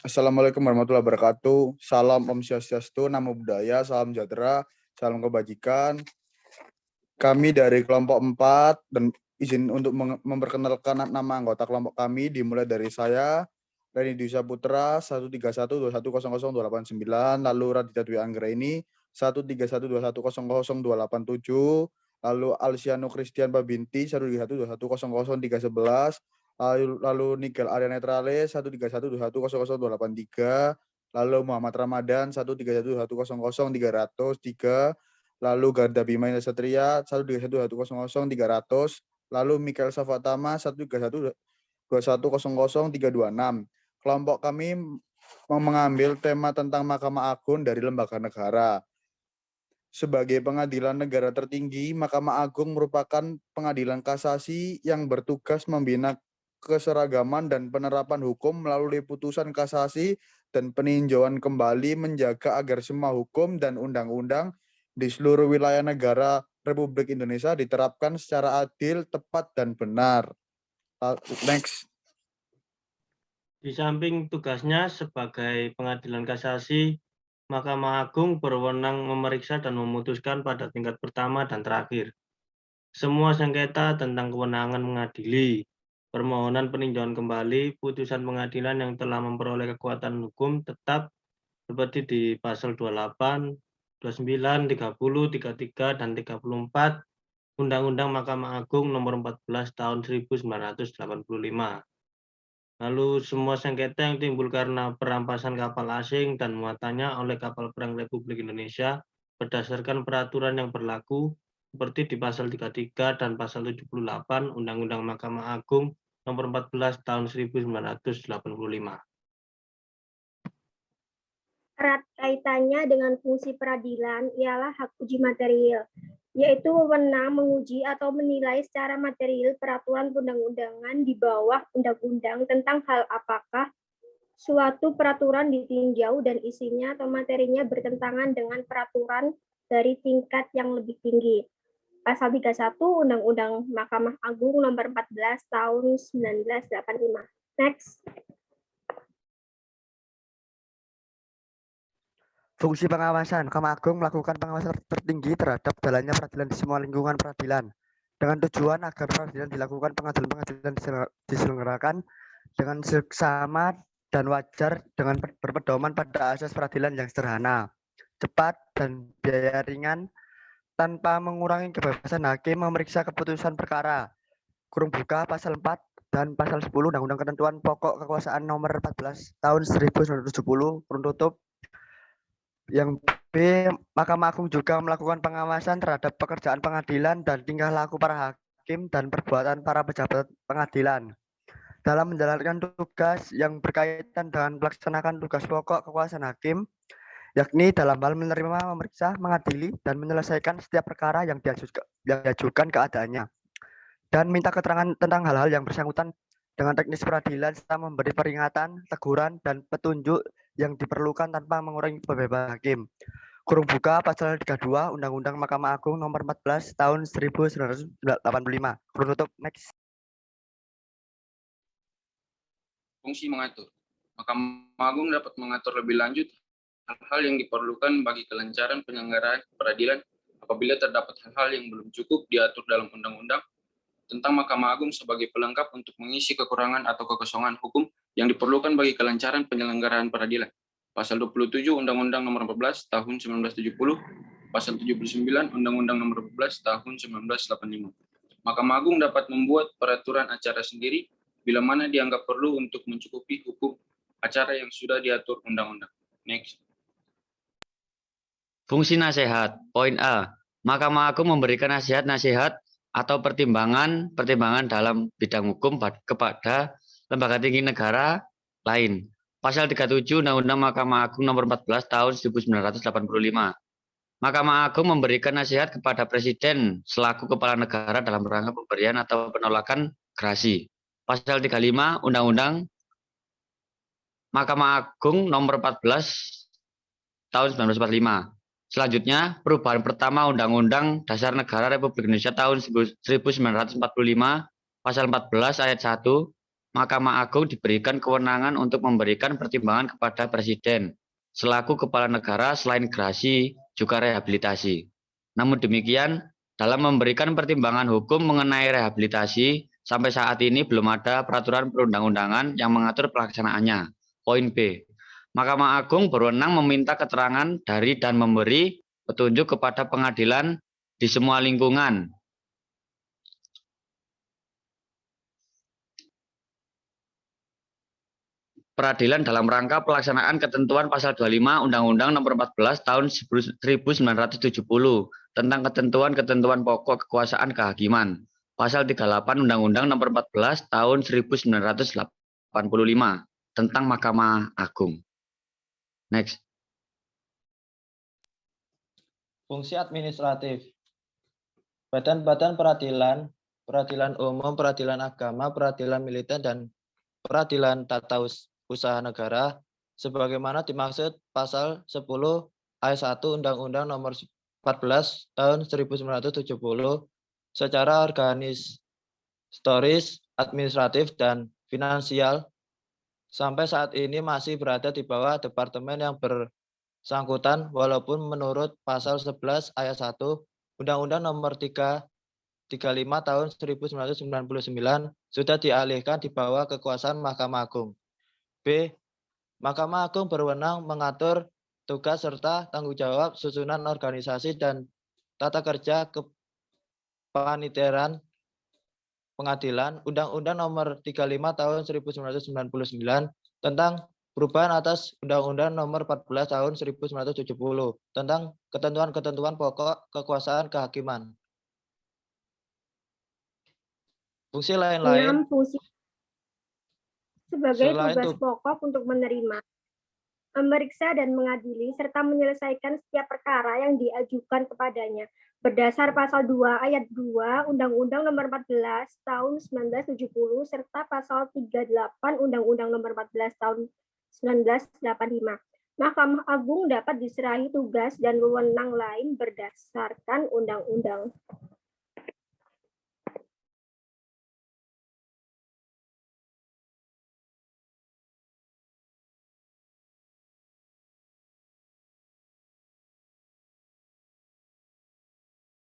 Assalamualaikum warahmatullahi wabarakatuh. Salam Om Swastiastu, Namo Buddhaya, salam sejahtera, salam kebajikan. Kami dari kelompok 4 dan izin untuk memperkenalkan nama anggota kelompok kami dimulai dari saya, Reni Dwi Saputra 13121000289, lalu Raditya Dwi Anggraini 13121000287, lalu Alsiano Christian Babinti 13121000311, lalu Nigel Arya Netrale 13121000283, lalu Muhammad Ramadan 13121000303, lalu Garda Bima Indra Satria 131100300, lalu Mikael Safatama 131200326. Kelompok kami mengambil tema tentang Mahkamah Agung dari lembaga negara. Sebagai pengadilan negara tertinggi, Mahkamah Agung merupakan pengadilan kasasi yang bertugas membina keseragaman dan penerapan hukum melalui putusan kasasi dan peninjauan kembali, menjaga agar semua hukum dan undang-undang di seluruh wilayah negara Republik Indonesia diterapkan secara adil, tepat, dan benar. Next. Di samping tugasnya sebagai pengadilan kasasi, Mahkamah Agung berwenang memeriksa dan memutuskan pada tingkat pertama dan terakhir semua sengketa tentang kewenangan mengadili, permohonan peninjauan kembali, putusan pengadilan yang telah memperoleh kekuatan hukum tetap seperti di pasal 28, 29, 30, 33, dan 34 Undang-Undang Mahkamah Agung Nomor 14 Tahun 1985. Lalu semua sengketa yang timbul karena perampasan kapal asing dan muatannya oleh kapal perang Republik Indonesia berdasarkan peraturan yang berlaku seperti di pasal 33 dan pasal 78 Undang-Undang Mahkamah Agung Nomor 14 Tahun 1985. Erat kaitannya dengan fungsi peradilan ialah hak uji material, yaitu wewenang menguji atau menilai secara material peraturan undang-undangan di bawah undang-undang tentang hal apakah suatu peraturan ditinjau dan isinya atau materinya bertentangan dengan peraturan dari tingkat yang lebih tinggi. Pasal 31 Undang-Undang Mahkamah Agung Nomor 14 Tahun 1985. Next. Fungsi pengawasan. Mahkamah Agung melakukan pengawasan tertinggi terhadap jalannya peradilan di semua lingkungan peradilan dengan tujuan agar peradilan dilakukan pengadilan diselenggarakan dengan seksama dan wajar dengan berpedoman pada asas peradilan yang sederhana, cepat, dan biaya ringan tanpa mengurangi kebebasan hakim memeriksa keputusan perkara. Kurung buka pasal 4 dan pasal 10 Undang-Undang Ketentuan Pokok Kekuasaan Nomor 14 Tahun 1970, kurung tutup. Yang B, Mahkamah Agung juga melakukan pengawasan terhadap pekerjaan pengadilan dan tingkah laku para hakim dan perbuatan para pejabat pengadilan dalam menjalankan tugas yang berkaitan dengan melaksanakan tugas pokok kekuasaan hakim, yakni dalam hal menerima, memeriksa, mengadili, dan menyelesaikan setiap perkara yang diajukan keadaannya, dan minta keterangan tentang hal-hal yang bersangkutan dengan teknis peradilan serta memberi peringatan, teguran, dan petunjuk yang diperlukan tanpa mengurangi kebebasan hakim. Kurung buka pasal 32 Undang-Undang Mahkamah Agung Nomor 14 Tahun 1985. Kurung tutup. Next. Fungsi mengatur. Mahkamah Agung dapat mengatur lebih lanjut hal-hal yang diperlukan bagi kelancaran penyelenggaraan peradilan apabila terdapat hal-hal yang belum cukup diatur dalam undang-undang tentang Mahkamah Agung sebagai pelengkap untuk mengisi kekurangan atau kekosongan hukum yang diperlukan bagi kelancaran penyelenggaraan peradilan. Pasal 27 Undang-Undang Nomor 14 Tahun 1970, Pasal 79 Undang-Undang Nomor 14 Tahun 1985. Mahkamah Agung dapat membuat peraturan acara sendiri bila mana dianggap perlu untuk mencukupi hukum acara yang sudah diatur undang-undang. Next. Fungsi nasihat. Poin A. Mahkamah Agung memberikan nasihat atau pertimbangan dalam bidang hukum kepada lembaga tinggi negara lain. Pasal 37 Undang-Undang Mahkamah Agung Nomor 14 Tahun 1985. Mahkamah Agung memberikan nasihat kepada Presiden selaku kepala negara dalam rangka pemberian atau penolakan gerasi. Pasal 35 Undang-Undang Mahkamah Agung Nomor 14 Tahun 1945. Selanjutnya, perubahan pertama Undang-Undang Dasar Negara Republik Indonesia tahun 1945, Pasal 14 Ayat 1, Mahkamah Agung diberikan kewenangan untuk memberikan pertimbangan kepada Presiden selaku kepala negara selain gerasi juga rehabilitasi. Namun demikian, dalam memberikan pertimbangan hukum mengenai rehabilitasi, sampai saat ini belum ada peraturan perundang-undangan yang mengatur pelaksanaannya. Poin B. Mahkamah Agung berwenang meminta keterangan dari dan memberi petunjuk kepada pengadilan di semua lingkungan. Peradilan dalam rangka pelaksanaan ketentuan pasal 25 Undang-Undang Nomor 14 Tahun 1970 tentang ketentuan-ketentuan pokok kekuasaan kehakiman. Pasal 38 Undang-Undang Nomor 14 Tahun 1985 tentang Mahkamah Agung. Next. Fungsi administratif. Badan-badan peradilan, peradilan umum, peradilan agama, peradilan militer, dan peradilan tata usaha negara, sebagaimana dimaksud pasal 10 ayat 1 Undang-Undang Nomor 14 Tahun 1970 secara organisatoris, administratif, dan finansial sampai saat ini masih berada di bawah departemen yang bersangkutan walaupun menurut pasal 11 ayat 1 Undang-Undang Nomor 35 Tahun 1999 sudah dialihkan di bawah kekuasaan Mahkamah Agung. B. Mahkamah Agung berwenang mengatur tugas serta tanggung jawab susunan organisasi dan tata kerja kepanitiaan pengadilan, Undang-Undang Nomor 35 Tahun 1999 tentang perubahan atas Undang-Undang Nomor 14 Tahun 1970 tentang ketentuan-ketentuan pokok kekuasaan kehakiman. Fungsi lain-lain. 6. Fungsi sebagai Selain tugas pokok untuk menerima, memeriksa dan mengadili serta menyelesaikan setiap perkara yang diajukan kepadanya berdasar pasal 2 ayat 2 Undang-Undang Nomor 14 Tahun 1970 serta pasal 38 Undang-Undang Nomor 14 Tahun 1985. Mahkamah Agung dapat diserahi tugas dan wewenang lain berdasarkan undang-undang.